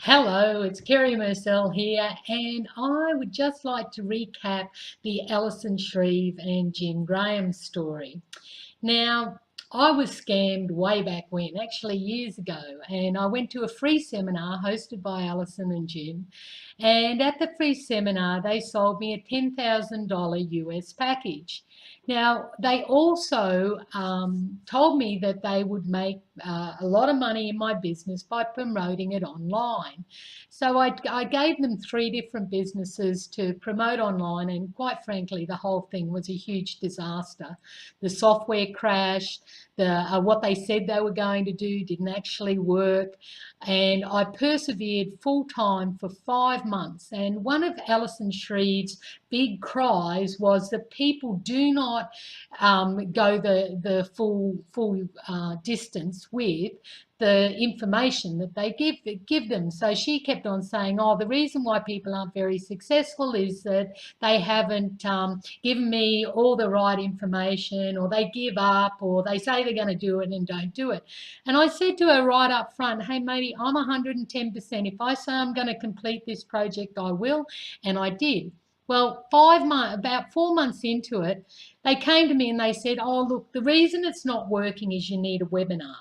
Hello, it's Kerry Mercell here, and I would just like to recap the Allison Shreeve and Jim Graham story. Now, I was scammed way back when, actually years ago, and I went to a free seminar hosted by Alison and Jim. And at the free seminar, they sold me a $10,000 US package. Now, they also told me that they would make a lot of money in my business by promoting it online. So I gave them three different businesses to promote online, and quite frankly, the whole thing was a huge disaster. The software crashed. What they said they were going to do didn't actually work, and I persevered full time for 5 months. And one of Alison Shreve's big cries was that people do not go the full distance with the information that they give them. So she kept on saying, "Oh, the reason why people aren't very successful is that they haven't given me all the right information, or they give up, or they say they're going to do it and don't do it." And I said to her right up front, "Hey, matey, I'm 110%. If I say I'm going to complete this project, I will," and I did. Well, about 4 months into it, they came to me and they said, "Oh, look, the reason it's not working is you need a webinar."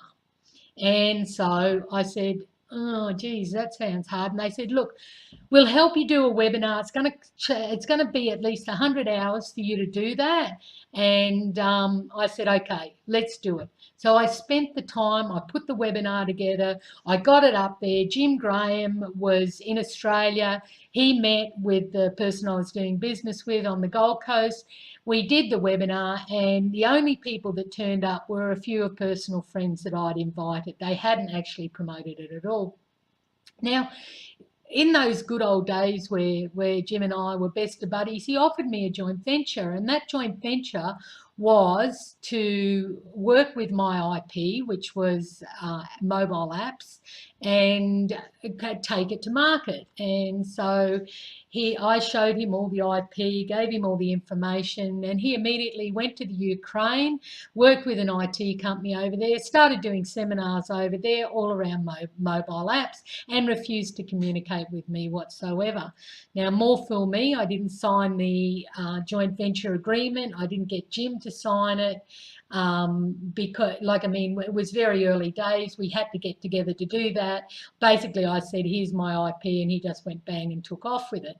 And so I said, "Oh, geez, that sounds hard." And they said, "Look, we'll help you do a webinar. It's going to be at least 100 hours for you to do that." And I said, "Okay, let's do it." So I spent the time, I put the webinar together, I got it up there. Jim Graham was in Australia. He met with the person I was doing business with on the Gold Coast. We did the webinar, and the only people that turned up were a few of personal friends that I'd invited. They hadn't actually promoted it at all. Now, in those good old days where Jim and I were best of buddies, he offered me a joint venture, and that joint venture was to work with my IP, which was mobile apps, and take it to market. And so I showed him all the IP, gave him all the information, and he immediately went to the Ukraine, worked with an IT company over there, started doing seminars over there all around mobile apps, and refused to communicate with me whatsoever. Now, more fool me, I didn't sign the joint venture agreement. I didn't get Jim to sign it because, it was very early days. We had to get together to do that. Basically, I said, "Here's my IP," and he just went bang and took off with it.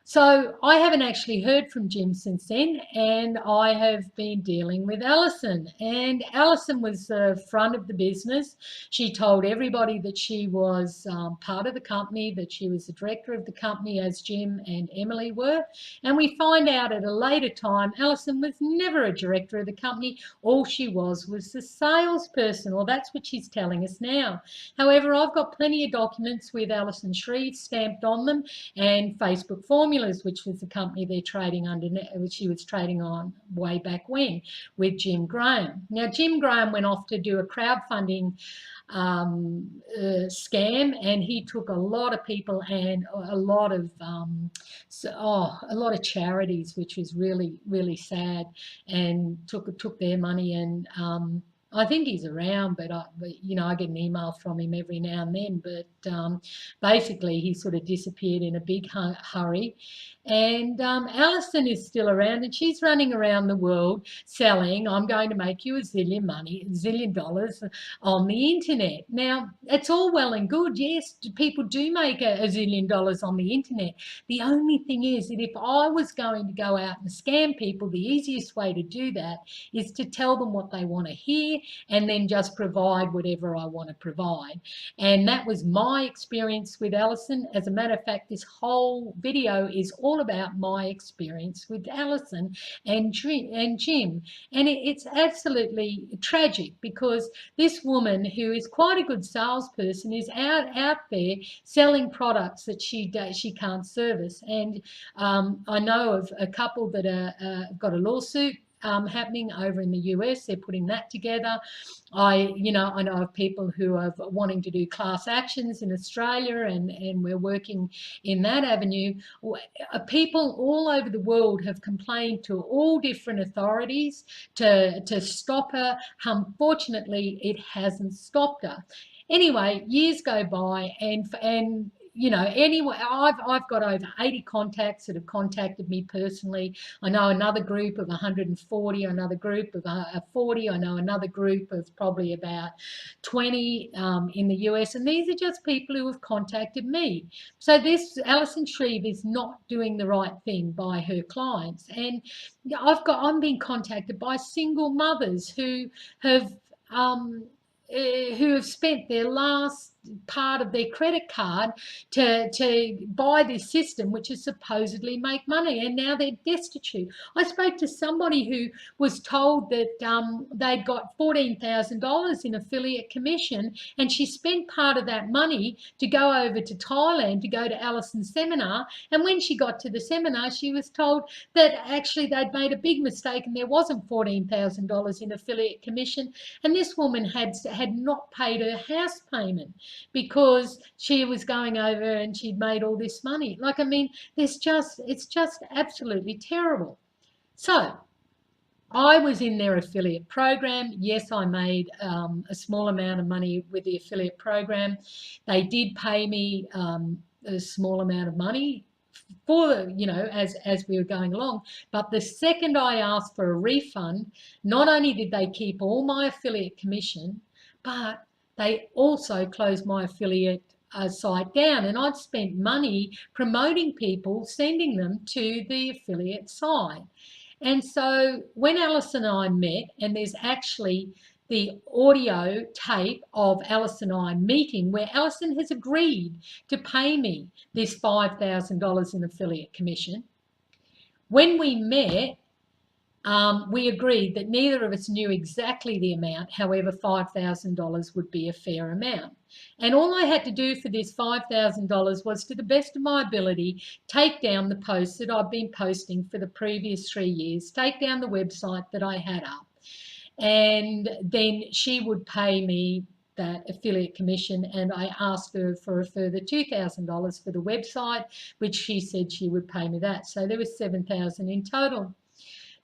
So I haven't actually heard from Jim since then, and I have been dealing with Allison. And Allison was the front of the business. She told everybody that she was part of the company, that she was the director of the company, as Jim and Emily were. And we find out at a later time, Allison was never a director of the company. All she was the salesperson, or that's what she's telling us now. However, I've got plenty of documents with Allison Shreeve stamped on them, and Facebook Formulas, which was the company they're trading under, which she was trading on way back when, with Jim Graham. Now, Jim Graham went off to do a crowdfunding scam, and he took a lot of people and a lot of charities, which was really, really sad, and took their money. And I think he's around, but I get an email from him every now and then. But basically, he sort of disappeared in a big hurry. And Alison is still around, and she's running around the world selling, "I'm going to make you a zillion dollars on the internet." Now, it's all well and good. Yes, people do make a zillion dollars on the internet. The only thing is that if I was going to go out and scam people, the easiest way to do that is to tell them what they want to hear, and then just provide whatever I want to provide. And that was my experience with Allison. As a matter of fact, this whole video is all about my experience with Allison and Jim. And it's absolutely tragic, because this woman, who is quite a good salesperson, is out there selling products that she can't service. And I know of a couple that got a lawsuit happening over in the US. They're putting that together. I know of people who are wanting to do class actions in Australia, and we're working in that avenue. People all over the world have complained to all different authorities to stop her. Unfortunately, it hasn't stopped her. Anyway, years go by, and you know, anyway, I've got over 80 contacts that have contacted me personally. I know another group of 140, another group of 40. I know another group of probably about 20 in the US, and these are just people who have contacted me. So this Allison Shreeve is not doing the right thing by her clients, and I'm being contacted by single mothers have um, who have spent their last part of their credit card to buy this system, which is supposedly make money, and now they're destitute. I spoke to somebody who was told that they'd got $14,000 in affiliate commission, and she spent part of that money to go over to Thailand to go to Allison's seminar. And when she got to the seminar, she was told that actually they'd made a big mistake and there wasn't $14,000 in affiliate commission, and this woman had not paid her house payment because she was going over and she'd made all this money. Like, I mean, it's just absolutely terrible. So I was in their affiliate program. Yes, I made a small amount of money with the affiliate program. They did pay me a small amount of money for, you know, as we were going along. But the second I asked for a refund, not only did they keep all my affiliate commission, but they also closed my affiliate site down. And I'd spent money promoting people, sending them to the affiliate site. And so when Alison and I met, and there's actually the audio tape of Alison and I meeting where Alison has agreed to pay me this $5,000 in affiliate commission. When we met, we agreed that neither of us knew exactly the amount. However, $5,000 would be a fair amount. And all I had to do for this $5,000 was, to the best of my ability, take down the posts that I've been posting for the previous 3 years, take down the website that I had up, and then she would pay me that affiliate commission. And I asked her for a further $2,000 for the website, which she said she would pay me that. So there was $7,000 in total.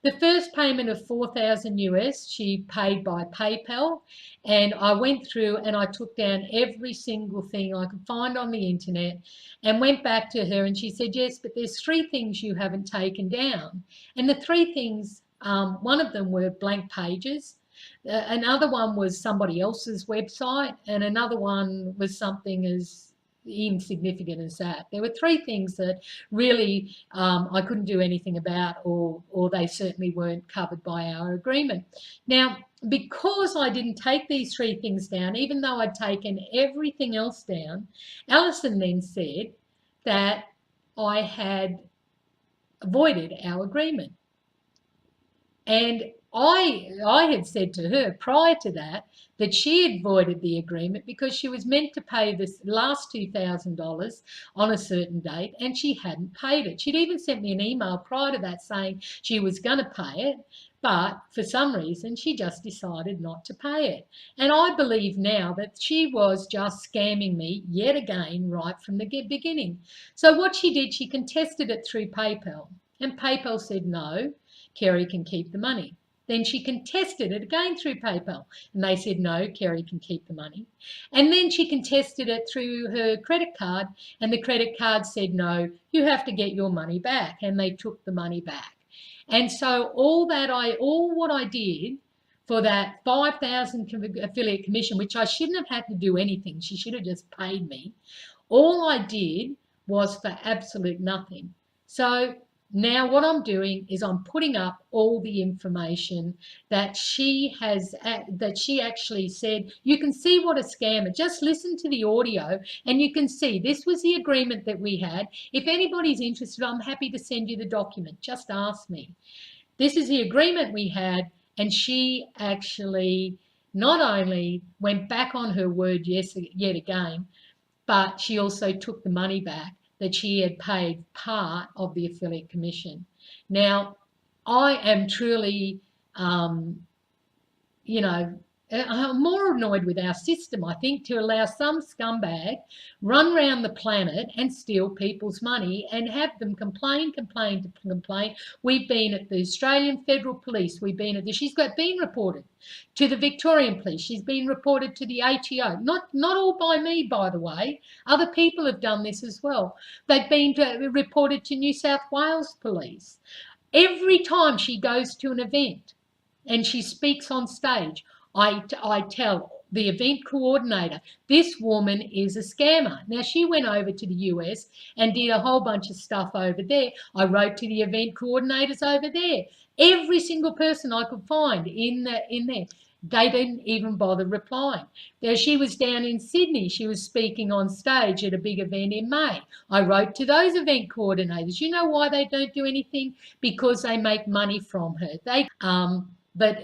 The first payment of $4,000 US, she paid by PayPal, and I went through and I took down every single thing I could find on the internet and went back to her, and she said, yes, but there's 3 things you haven't taken down. And the 3 things, one of them were blank pages, another one was somebody else's website, and another one was something as insignificant as that. There were 3 things that really I couldn't do anything about, or they certainly weren't covered by our agreement. Now, because I didn't take these 3 things down, even though I'd taken everything else down, Allison then said that I had avoided our agreement. And I had said to her prior to that she had voided the agreement because she was meant to pay this last $2,000 on a certain date, and she hadn't paid it. She'd even sent me an email prior to that saying she was going to pay it, but for some reason she just decided not to pay it. And I believe now that she was just scamming me yet again right from the beginning. So what she did, she contested it through PayPal, and PayPal said, no, Kerry can keep the money. Then she contested it again through PayPal, and they said, no, Kerry can keep the money. And then she contested it through her credit card, and the credit card said, no, you have to get your money back, and they took the money back. And so all what I did for that $5,000 affiliate commission, which I shouldn't have had to do anything, she should have just paid me, all I did was for absolute nothing. So now what I'm doing is I'm putting up all the information that she actually said. You can see what a scammer. Just listen to the audio and you can see this was the agreement that we had. If anybody's interested, I'm happy to send you the document. Just ask me. This is the agreement we had, and she actually not only went back on her word yet again, but she also took the money back that she had paid part of the affiliate commission. Now, I am truly, you know, I'm more annoyed with our system, I think, to allow some scumbag run around the planet and steal people's money and have them complain. We've been at the Australian Federal Police. We've been at she's been reported to the Victorian Police. She's been reported to the ATO. Not all by me, by the way. Other people have done this as well. They've been reported to New South Wales Police. Every time she goes to an event and she speaks on stage, I tell the event coordinator, this woman is a scammer. Now, she went over to the US and did a whole bunch of stuff over there. I wrote to the event coordinators over there. Every single person I could find in there, they didn't even bother replying. There she was down in Sydney. She was speaking on stage at a big event in May. I wrote to those event coordinators. You know why they don't do anything? Because they make money from her. But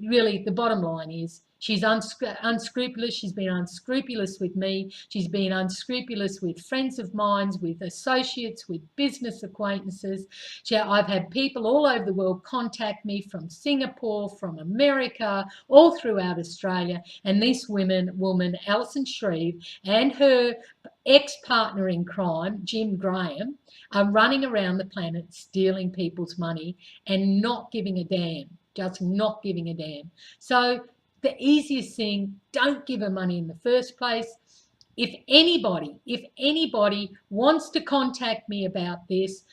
really, the bottom line is she's unscrupulous. She's been unscrupulous with me. She's been unscrupulous with friends of mine, with associates, with business acquaintances. I've had people all over the world contact me from Singapore, from America, all throughout Australia. And this woman, Allison Shreeve, and her ex-partner in crime, Jim Graham, are running around the planet stealing people's money and not giving a damn. Just not giving a damn. So the easiest thing, don't give her money in the first place. If anybody wants to contact me about this,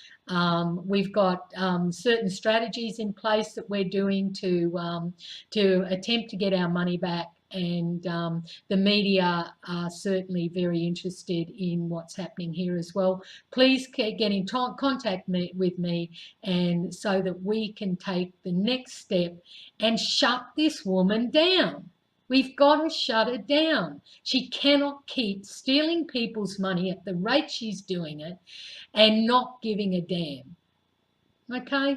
we've got certain strategies in place that we're doing to attempt to get our money back. And the media are certainly very interested in what's happening here as well. Please get in contact with me, and so that we can take the next step and shut this woman down. We've got to shut her down. She cannot keep stealing people's money at the rate she's doing it and not giving a damn. Okay?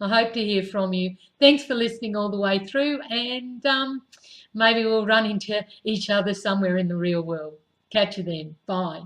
I hope to hear from you. Thanks for listening all the way through, and maybe we'll run into each other somewhere in the real world. Catch you then. Bye.